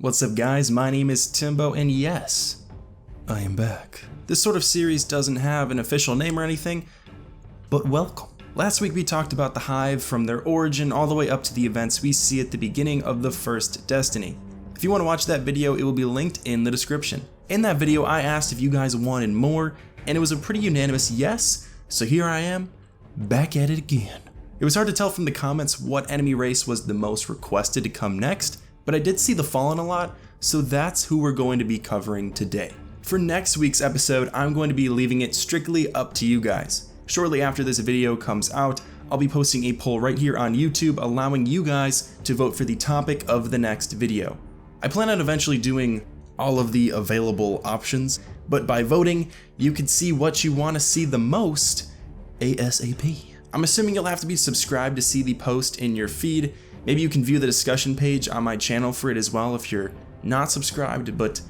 What's up guys, my name is Timbo and yes, I am back. This sort of series doesn't have an official name or anything, but welcome. Last week we talked about the Hive from their origin all the way up to the events we see at the beginning of the first Destiny. If you want to watch that video, it will be linked in the description. In that video I asked if you guys wanted more, and it was a pretty unanimous yes, so here I am, back at it again. It was hard to tell from the comments what enemy race was the most requested to come next, but I did see the Fallen a lot, so that's who we're going to be covering today. For next week's episode, I'm going to be leaving it strictly up to you guys. Shortly after this video comes out, I'll be posting a poll right here on YouTube allowing you guys to vote for the topic of the next video. I plan on eventually doing all of the available options, but by voting, you can see what you want to see the most ASAP. I'm assuming you'll have to be subscribed to see the post in your feed. Maybe you can view the discussion page on my channel for it as well if you're not subscribed, but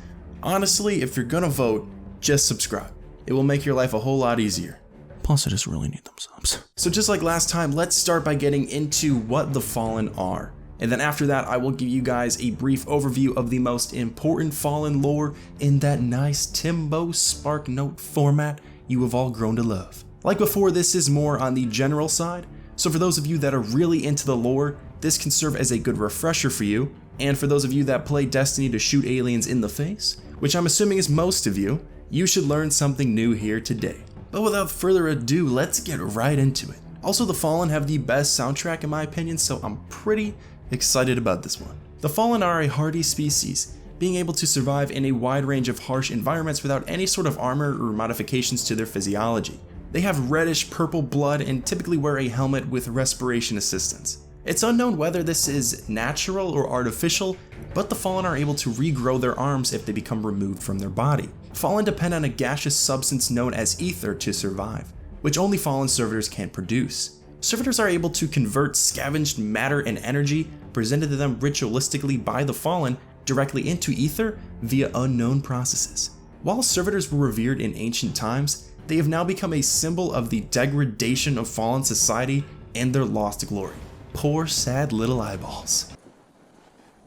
honestly, if you're gonna vote, just subscribe. It will make your life a whole lot easier. Plus, I just really need them subs. So just like last time, let's start by getting into what the Fallen are. And then after that, I will give you guys a brief overview of the most important Fallen lore in that nice Timbo Spark Note format you have all grown to love. Like before, this is more on the general side, so for those of you that are really into the lore, this can serve as a good refresher for you, and for those of you that play Destiny to shoot aliens in the face, which I'm assuming is most of you, you should learn something new here today. But without further ado, let's get right into it. Also, the Fallen have the best soundtrack in my opinion, so I'm pretty excited about this one. The Fallen are a hardy species, being able to survive in a wide range of harsh environments without any sort of armor or modifications to their physiology. They have reddish purple blood and typically wear a helmet with respiration assistance. It's unknown whether this is natural or artificial, but the Fallen are able to regrow their arms if they become removed from their body. Fallen depend on a gaseous substance known as ether to survive, which only Fallen servitors can produce. Servitors are able to convert scavenged matter and energy presented to them ritualistically by the Fallen directly into ether via unknown processes. While servitors were revered in ancient times, they have now become a symbol of the degradation of Fallen society and their lost glory. Poor sad little eyeballs.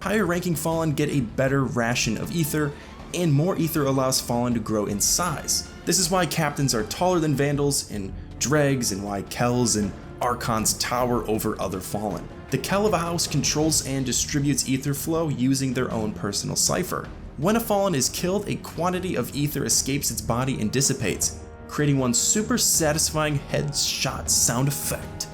Higher ranking Fallen get a better ration of ether, and more ether allows Fallen to grow in size. This is why captains are taller than Vandals and Dregs, and why Kells and Archons tower over other Fallen. The Kell of a house controls and distributes ether flow using their own personal cipher. When a Fallen is killed, a quantity of ether escapes its body and dissipates, creating one super satisfying headshot sound effect.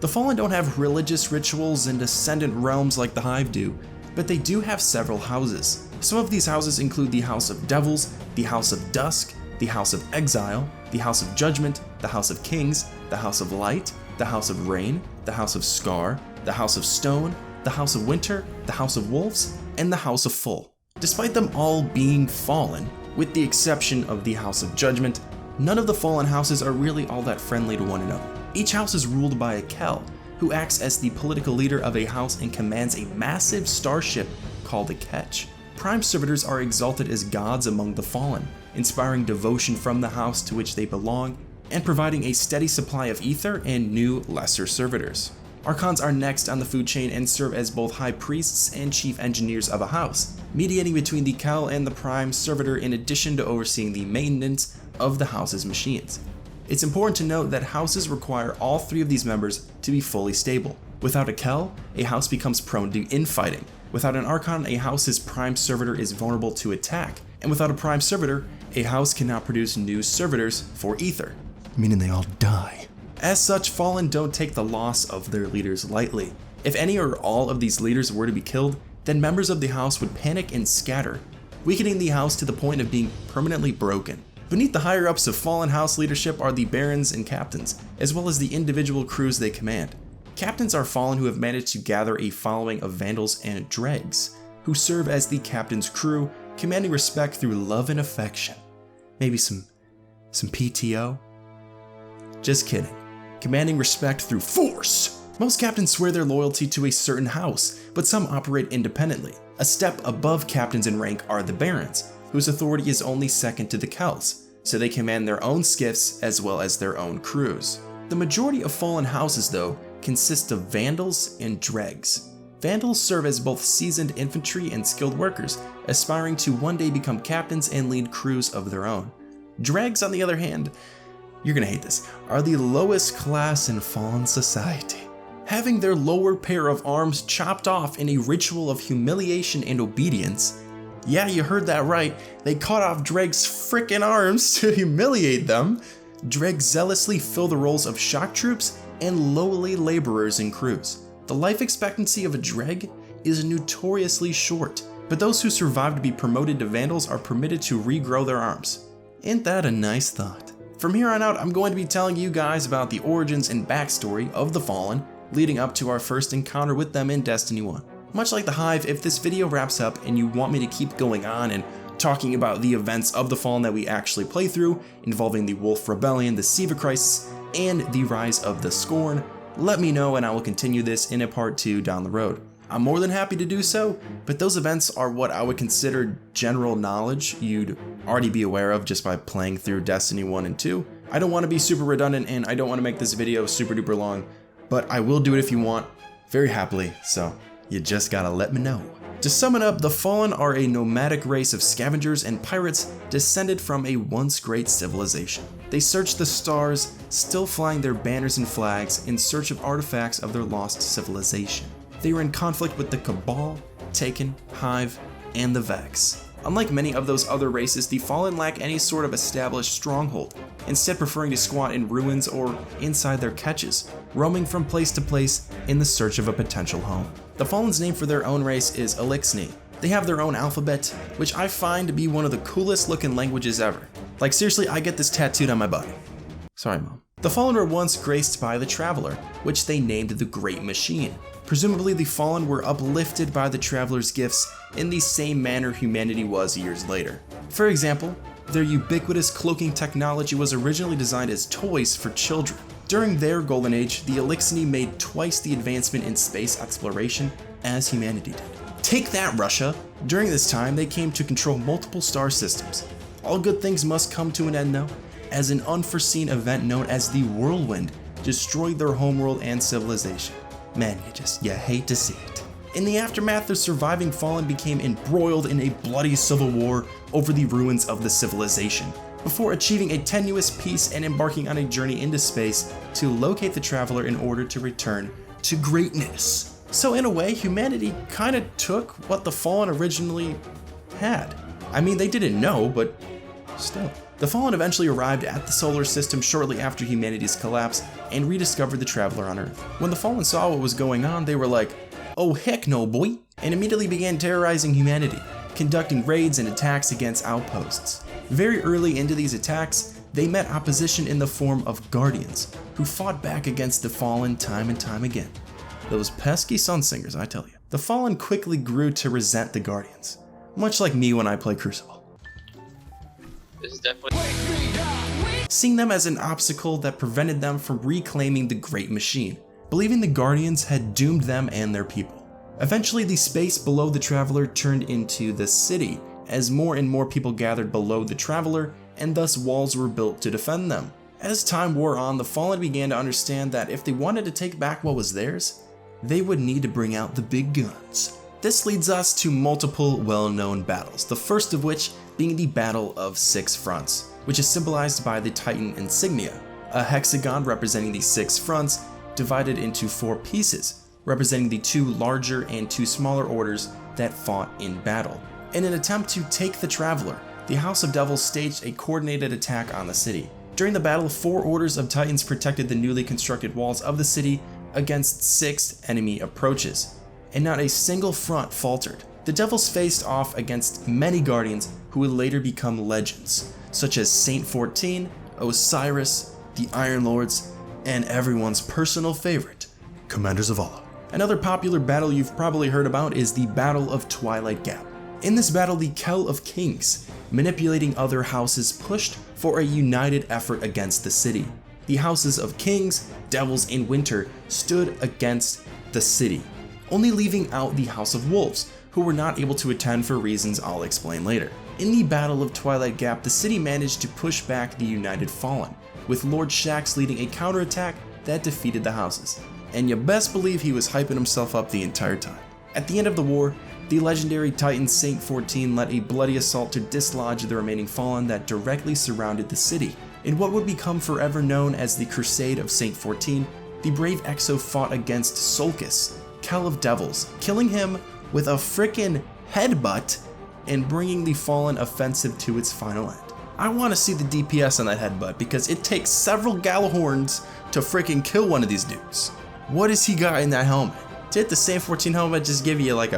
The Fallen don't have religious rituals and ascendant realms like the Hive do, but they do have several houses. Some of these houses include the House of Devils, the House of Dusk, the House of Exile, the House of Judgment, the House of Kings, the House of Light, the House of Rain, the House of Scar, the House of Stone, the House of Winter, the House of Wolves, and the House of Full. Despite them all being Fallen, with the exception of the House of Judgment, none of the Fallen houses are really all that friendly to one another. Each house is ruled by a Kell, who acts as the political leader of a house and commands a massive starship called a Ketch. Prime servitors are exalted as gods among the Fallen, inspiring devotion from the house to which they belong, and providing a steady supply of ether and new, lesser servitors. Archons are next on the food chain and serve as both high priests and chief engineers of a house, mediating between the Kell and the Prime servitor in addition to overseeing the maintenance of the house's machines. It's important to note that houses require all three of these members to be fully stable. Without a Kell, a house becomes prone to infighting. Without an Archon, a house's Prime servitor is vulnerable to attack. And without a Prime servitor, a house cannot produce new servitors for ether, meaning they all die. As such, Fallen don't take the loss of their leaders lightly. If any or all of these leaders were to be killed, then members of the house would panic and scatter, weakening the house to the point of being permanently broken. Beneath the higher-ups of Fallen house leadership are the Barons and Captains, as well as the individual crews they command. Captains are Fallen who have managed to gather a following of Vandals and Dregs, who serve as the Captain's crew, commanding respect through love and affection. Maybe some PTO? Just kidding. Commanding respect through force! Most captains swear their loyalty to a certain house, but some operate independently. A step above captains in rank are the Barons, whose authority is only second to the Kells, so they command their own skiffs as well as their own crews. The majority of Fallen houses, though, consist of Vandals and Dregs. Vandals serve as both seasoned infantry and skilled workers, aspiring to one day become captains and lead crews of their own. Dregs, on the other hand, you're gonna hate this, are the lowest class in fallen society. Having their lower pair of arms chopped off in a ritual of humiliation and obedience. Yeah, you heard that right, they cut off Dregs' frickin' arms to humiliate them. Dregs zealously fill the roles of shock troops and lowly laborers in crews. The life expectancy of a Dreg is notoriously short, but those who survive to be promoted to Vandals are permitted to regrow their arms. Ain't that a nice thought? From here on out, I'm going to be telling you guys about the origins and backstory of the Fallen, leading up to our first encounter with them in Destiny 1. Much like the Hive, if this video wraps up and you want me to keep going on and talking about the events of the Fallen that we actually play through, involving the Wolf Rebellion, the Siva Crisis, and the Rise of the Scorn, let me know and I will continue this in a part 2 down the road. I'm more than happy to do so, but those events are what I would consider general knowledge you'd already be aware of just by playing through Destiny 1 and 2. I don't want to be super redundant and I don't want to make this video super duper long, but I will do it if you want, very happily, so you just gotta let me know. To sum it up, the Fallen are a nomadic race of scavengers and pirates descended from a once great civilization. They search the stars, still flying their banners and flags in search of artifacts of their lost civilization. They were in conflict with the Cabal, Taken, Hive, and the Vex. Unlike many of those other races, the Fallen lack any sort of established stronghold, instead preferring to squat in ruins or inside their catches, roaming from place to place in the search of a potential home. The Fallen's name for their own race is Elixni. They have their own alphabet, which I find to be one of the coolest looking languages ever. Like seriously, I get this tattooed on my body. Sorry, Mom. The Fallen were once graced by the Traveler, which they named the Great Machine. Presumably the Fallen were uplifted by the Traveler's gifts in the same manner humanity was years later. For example, their ubiquitous cloaking technology was originally designed as toys for children. During their golden age, the Elixni made twice the advancement in space exploration as humanity did. Take that, Russia! During this time, they came to control multiple star systems. All good things must come to an end though, as an unforeseen event known as the Whirlwind destroyed their homeworld and civilization. Man, you hate to see it. In the aftermath, the surviving Fallen became embroiled in a bloody civil war over the ruins of the civilization, before achieving a tenuous peace and embarking on a journey into space to locate the Traveler in order to return to greatness. So in a way, humanity kinda took what the Fallen originally had. I mean, they didn't know, but still. The Fallen eventually arrived at the solar system shortly after humanity's collapse and rediscovered the Traveler on Earth. When the Fallen saw what was going on, they were like, "Oh heck no, boy," and immediately began terrorizing humanity, conducting raids and attacks against outposts. Very early into these attacks, they met opposition in the form of Guardians, who fought back against the Fallen time and time again. Those pesky Sunsingers, I tell you. The Fallen quickly grew to resent the Guardians, much like me when I play Crucible. This is definitely Seeing them as an obstacle that prevented them from reclaiming the Great Machine, believing the Guardians had doomed them and their people. Eventually, the space below the Traveler turned into the city, as more and more people gathered below the Traveler, and thus walls were built to defend them. As time wore on, the Fallen began to understand that if they wanted to take back what was theirs, they would need to bring out the big guns. This leads us to multiple well-known battles, the first of which being the Battle of Six Fronts, which is symbolized by the Titan insignia, a hexagon representing the 6 fronts divided into 4 pieces, representing the 2 larger and 2 smaller orders that fought in battle. In an attempt to take the Traveler, the House of Devils staged a coordinated attack on the city. During the battle, 4 orders of Titans protected the newly constructed walls of the city against 6 enemy approaches, and not a single front faltered. The Devils faced off against many Guardians who would later become legends, such as Saint 14, Osiris, the Iron Lords, and everyone's personal favorite, Commanders of Allah. Another popular battle you've probably heard about is the Battle of Twilight Gap. In this battle, the Kell of Kings, manipulating other houses, pushed for a united effort against the city. The houses of Kings, Devils, and Winter stood against the city, only leaving out the House of Wolves, who were not able to attend for reasons I'll explain later. In the Battle of Twilight Gap, the city managed to push back the United Fallen, with Lord Shaxx leading a counterattack that defeated the houses. And you best believe he was hyping himself up the entire time. At the end of the war, the legendary Titan Saint 14 led a bloody assault to dislodge the remaining Fallen that directly surrounded the city. In what would become forever known as the Crusade of Saint 14, the brave Exo fought against Sulcus, Kel of Devils, killing him with a frickin' headbutt and bringing the Fallen offensive to its final end. I want to see the DPS on that headbutt because it takes several Gallahorns to frickin' kill one of these dudes. What has he got in that helmet? Did the Saint 14 helmet just give you like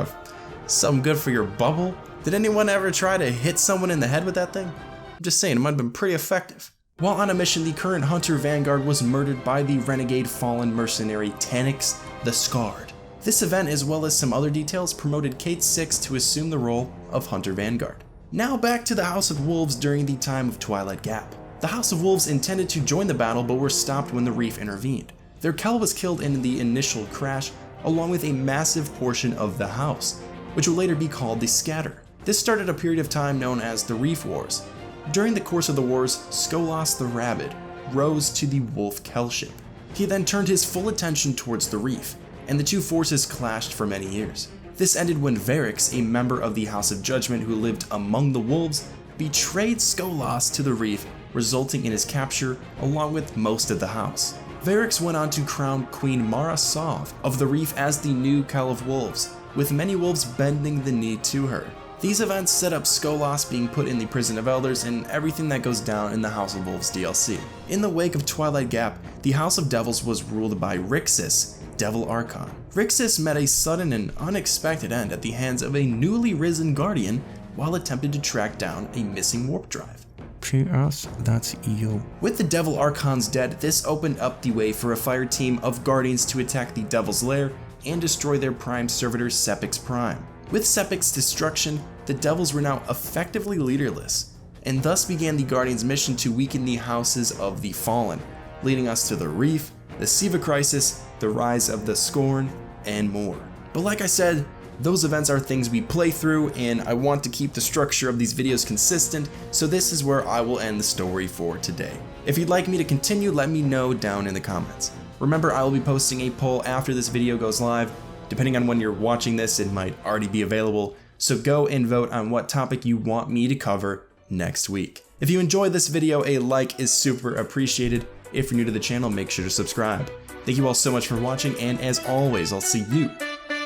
something good for your bubble? Did anyone ever try to hit someone in the head with that thing? I'm just saying, it might have been pretty effective. While on a mission, the current Hunter Vanguard was murdered by the renegade fallen mercenary Tanix the Scarred. This event, as well as some other details, promoted Kate 6 to assume the role of Hunter Vanguard. Now back to the House of Wolves during the time of Twilight Gap. The House of Wolves intended to join the battle but were stopped when the Reef intervened. Their Kel was killed in the initial crash, along with a massive portion of the house, which will later be called the Scatter. This started a period of time known as the Reef Wars. During the course of the wars, Skolas the Rabid rose to the Wolf Kelship. He then turned his full attention towards the Reef, and the two forces clashed for many years. This ended when Varix, a member of the House of Judgment who lived among the wolves, betrayed Skolas to the Reef, resulting in his capture along with most of the house. Varix went on to crown Queen Mara Sov of the Reef as the new Kel of Wolves, with many wolves bending the knee to her. These events set up Skolas being put in the Prison of Elders and everything that goes down in the House of Wolves DLC. In the wake of Twilight Gap, the House of Devils was ruled by Rixus, Devil Archon. Rixus met a sudden and unexpected end at the hands of a newly risen Guardian while attempting to track down a missing warp drive. PS, that's you. With the Devil Archons dead, this opened up the way for a fire team of Guardians to attack the Devil's Lair and destroy their prime servitor Sepix Prime. With Sepix's destruction, the Devils were now effectively leaderless, and thus began the Guardians' mission to weaken the houses of the Fallen, leading us to the Reef, the Siva Crisis, the Rise of the Scorn, and more. But like I said, those events are things we play through, and I want to keep the structure of these videos consistent, so this is where I will end the story for today. If you'd like me to continue, let me know down in the comments. Remember, I will be posting a poll after this video goes live. Depending on when you're watching this, it might already be available, so go and vote on what topic you want me to cover next week. If you enjoyed this video, a like is super appreciated. If you're new to the channel, make sure to subscribe. Thank you all so much for watching, and as always, I'll see you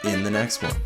in the next one.